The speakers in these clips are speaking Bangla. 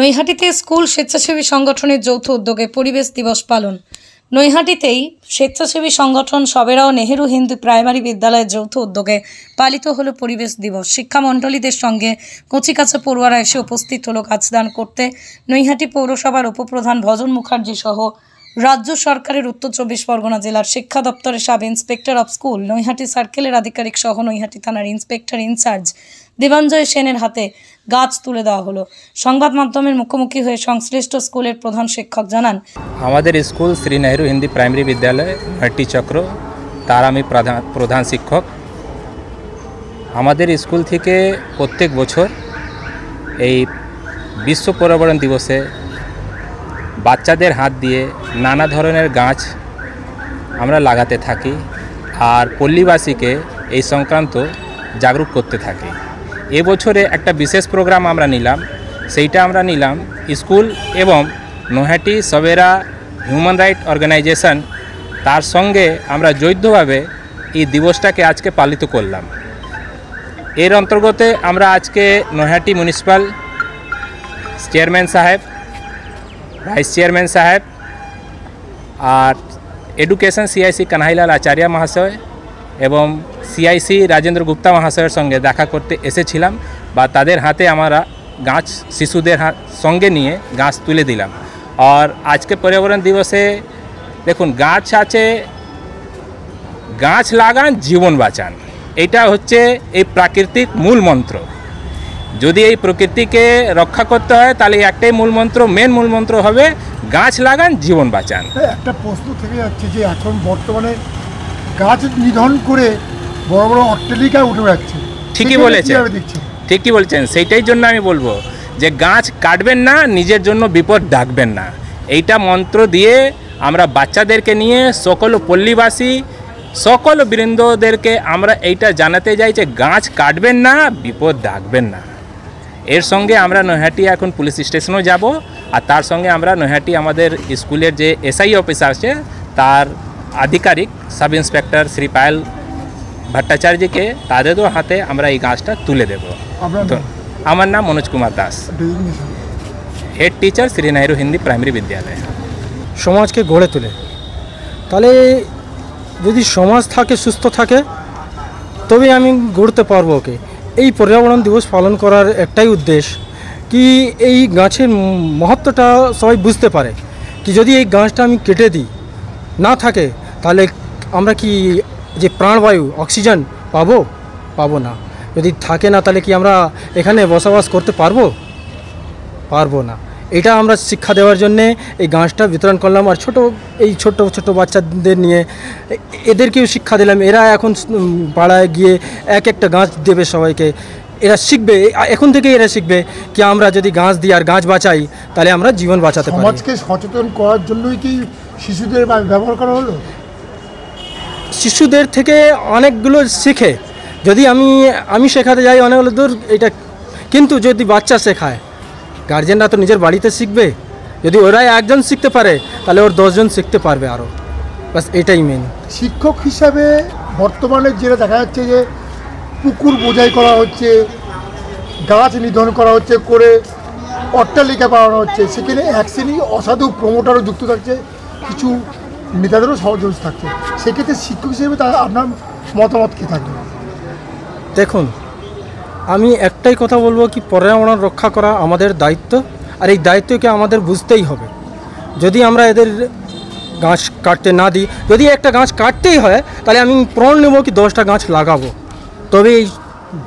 নৈহাটিতে স্কুল স্বেচ্ছাসেবী সংগঠনের যৌথ উদ্যোগে পরিবেশ দিবস পালন। নৈহাটিতেই স্বেচ্ছাসেবী সংগঠন সবেরা ও নেহেরু হিন্দু প্রাইমারি বিদ্যালয়ের যৌথ উদ্যোগে পালিত হলো পরিবেশ দিবস। শিক্ষামণ্ডলীদের সঙ্গে কচিকাঁচা পড়ুয়ারা এসে উপস্থিত হলো গাছদান করতে। নৈহাটি পৌরসভার উপপ্রধান ভজন মুখার্জি সহ রাজ্য সরকারের উত্তর 24 পরগনা জেলার শিক্ষা দপ্তরের sub inspector of school, Naihati সার্কেলের আধিকারিক সহ নৈহাটি থানার ইন্সপেক্টর ইনচার্জ দেবাঞ্জয় সেনের হাতে গাছ তুলে দেওয়া হলো। সংবাদ মাধ্যমের মুখোমুখি হয়ে সংশ্লিষ্ট স্কুলের প্রধান শিক্ষক জানান, আমাদের স্কুল শ্রী নেহেরু হিন্দি প্রাইমারি বিদ্যালয় নৈহাটি চক্র, তার আমি প্রধান শিক্ষক। আমাদের স্কুল থেকে প্রত্যেক বছর এই বিশ্ব পর্যাবরণ দিবসে বাচ্চাদের হাত দিয়ে নানা ধরনের গাছ আমরা লাগাতে থাকি আর পল্লীবাসীকে এই সংক্রান্ত জাগরুক করতে থাকি। এবছরে একটা বিশেষ প্রোগ্রাম আমরা নিলাম, সেইটা আমরা নিলাম স্কুল এবং নৈহাটি সবেরা হিউম্যান রাইট অর্গানাইজেশন, তার সঙ্গে আমরা যৌথভাবে এই দিবসটাকে আজকে পালিত করলাম। এর অন্তর্গত আমরা আজকে নৈহাটি মিউনিসিপ্যাল চেয়ারম্যান সাহেব, ভাইস চেয়ারম্যান সাহেব আর এডুকেশন সিআইসি কানাইলাল আচার্য মহাশয় এবং সিআইসি রাজেন্দ্র গুপ্তা মহাশয়ের সঙ্গে দেখা করতে এসেছিলাম, বা তাদের হাতে আমরা গাছ শিশুদের সঙ্গে নিয়ে গাছ তুলে দিলাম। আর আজকে পর্যাবরণ দিবসে দেখুন, গাছ আছে, গাছ লাগান জীবন বাঁচান, এটা হচ্ছে এই প্রাকৃতিক মূল মন্ত্র। যদি এই প্রকৃতিকে রক্ষা করতে হয় তাহলে একটাই মূল মন্ত্র, মেন মূল মন্ত্র হবে গাছ লাগান জীবন বাঁচান। একটা প্রশ্ন থেকে যাচ্ছে যে এখন বর্তমানে গাছ নিধন করে বড় বড় অট্টালিকা উঠে যাচ্ছে। ঠিকই বলেছেন, সেইটাই জন্য আমি বলবো যে গাছ কাটবেন না, নিজের জন্য বিপদ ডাকবেন না। এইটা মন্ত্র দিয়ে আমরা বাচ্চাদেরকে নিয়ে সকল পল্লীবাসী, সকল বৃন্দদেরকে আমরা এইটা জানাতে যাই যে গাছ কাটবেন না, বিপদ ডাকবেন না। এর সঙ্গে আমরা নৈহাটি এখন পুলিশ স্টেশনও যাব, আর তার সঙ্গে আমরা নৈহাটি আমাদের স্কুলের যে এসআই অফিস আছে তার আধিকারিক সাব ইন্সপেক্টর শ্রী পায়েল ভট্টাচার্যকে তাদেরও হাতে আমরা এই গাছটা তুলে দেব। আমার নাম Manoj Kumar Das, head teacher Shri Nehru Hindi primary বিদ্যালয়। সমাজকে গড়ে তোলে, তাহলে যদি সমাজ থাকে, সুস্থ থাকে, তবে আমি গড়তে পারবো ওকে। এই পর্যাবরণ দিবস পালন করার একটাই উদ্দেশ্য কি এই গাছের মহত্বটা সবাই বুঝতে পারে, কি যদি এই গাছটা আমি কেটে দিই, না থাকে, তাহলে আমরা কি যে প্রাণবায়ু অক্সিজেন পাবো না। যদি থাকে না তাহলে কি আমরা এখানে বসবাস করতে পারবো না। এটা আমরা শিক্ষা দেওয়ার জন্যে এই গাছটা বিতরণ করলাম। আর ছোট বাচ্চাদের নিয়ে এদেরকেও শিক্ষা দিলাম। এরা এখন পাড়ায় গিয়ে একটা গাছ দেবে সবাইকে। এরা শিখবে, এখন থেকে এরা শিখবে কি আমরা যদি গাছ দিই আর গাছ বাঁচাই তাহলে আমরা জীবন বাঁচাতে পারি। সমাজকে সচেতন করার জন্যই কি শিশুদের ব্যবহার করা হলো? শিশুদের থেকে অনেকগুলো শিখে, যদি আমি শেখাতে যাই অনেকগুলো দূর এটা, কিন্তু যদি বাচ্চা শেখায়, গার্জেনরা তো নিজের বাড়িতে শিখবে। যদি ওরাই একজন শিখতে পারে তাহলে ওর 10 জন শিখতে পারবে আরও। বাস এটাই মেন। শিক্ষক হিসাবে বর্তমানে যেটা দেখা যাচ্ছে যে পুকুর বোঝাই করা হচ্ছে, গাছ নিধন করা হচ্ছে, করে অট্টালিকা বানানো হচ্ছে, সেখানে এক শ্রেণী অসাধু প্রমোটারও যুক্ত থাকছে, কিছু নেতাদেরও সহযোগী থাকছে। সেক্ষেত্রে শিক্ষক হিসেবে আপনার মতামত কী থাকবে? দেখুন, আমি একটাই কথা বলবো কি পর্যাবরণ রক্ষা করা আমাদের দায়িত্ব, আর এই দায়িত্বকে আমাদের বুঝতেই হবে। যদি আমরা এদের গাছ কাটতে না দিই, যদি একটা গাছ কাটতেই হয় তাহলে আমি প্রণ নেব কি 10টা গাছ লাগাবো, তবেই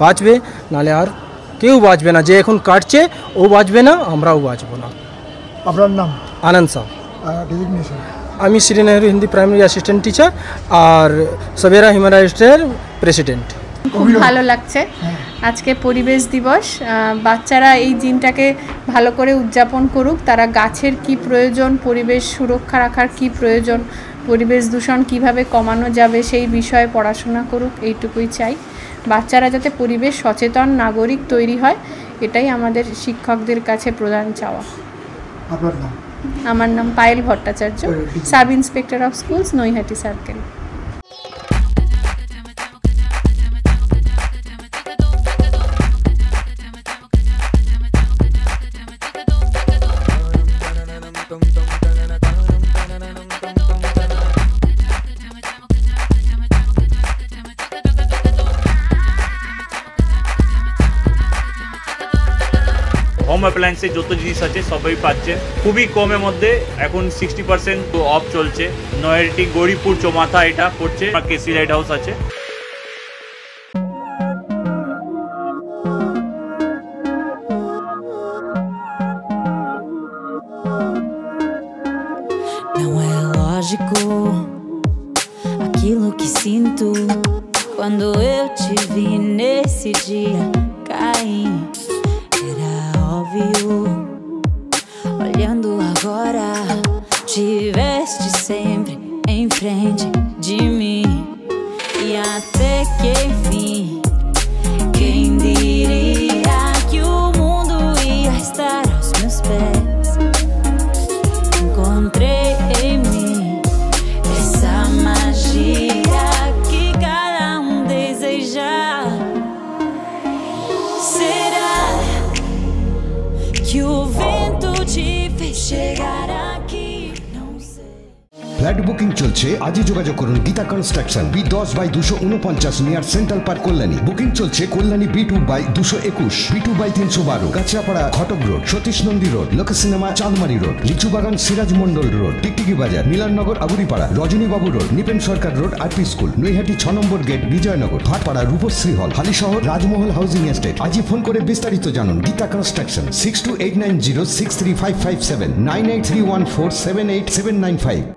বাঁচবে, নাহলে আর কেউ বাঁচবে না। যে এখন কাটছে ও বাঁচবে না, আমরাও বাঁচবো না। আপনার নাম? আনন্দ সাহ। ডেজিগনেশন? আমি Shri Nehru Hindi primary assistant teacher আর সবেরা হিউম্যান রাইটসের প্রেসিডেন্ট। খুব ভালো লাগছে আজকে পরিবেশ দিবস। বাচ্চারা এই দিনটাকে ভালো করে উদযাপন করুক, তারা গাছের কি প্রয়োজন, পরিবেশ সুরক্ষা রাখার কি প্রয়োজন, পরিবেশ দূষণ কিভাবে কমানো যাবে সেই বিষয়ে পড়াশোনা করুক, এইটুকুই চাই। বাচ্চারা যাতে পরিবেশ সচেতন নাগরিক তৈরি হয়, এটাই আমাদের শিক্ষকদের কাছে প্রধান চাওয়া। আমার নাম Payel Bhattacharya, sub inspector of schools, Naihati circle. Home অ্যাপ্লায়েন্সে যত জিনিস আছে সবই পাচ্ছেন খুবই কমের মধ্যে। এখন 60% অফ চলছে। নয়ারটি গৌরীপুর চৌমাথা এটা পড়ছে, কেসি লাইট হাউস আছে। Não é lógico aquilo que sinto quando eu te vi nesse dia cair. Era óbvio, olhando agora, tiveste sempre em frente de mim. E até que enfim, quem diria que o mundo ia estar aos meus pés? Encontrei em mim essa magia que cada deseja. Será que o vento te fez chegar aqui? Não sei. Flat booking চলছে, আজই যোগাযোগ করুন Gita construction, B10/249 near central park Kalyani. Booking চলছে কল্যাণী B2/221, B2/312, কাঁচরাপাড়া ঘটক রোড, সতীশ নন্দী রোড, লোক সিনেমা চাঁদমারি রোড, লিচুবাগান সিরাজ মন্ডল রোড, টিকটিকি বাজার, মিলননগর আগুরিপাড়া, রজনীবাবু রোড, নিপেন সরকার রোড, আরপি স্কুল, নৈহাটি 6 নম্বর গেট, বিজয়নগর, ভাটপাড়া রূপশ্রী হল, হালিশহর রাজমহল হাউজিং এস্টেট। আজই ফোন করে বিস্তারিত জানুন। গীতা কনস্ট্রাকশন 6289063557 98314787995।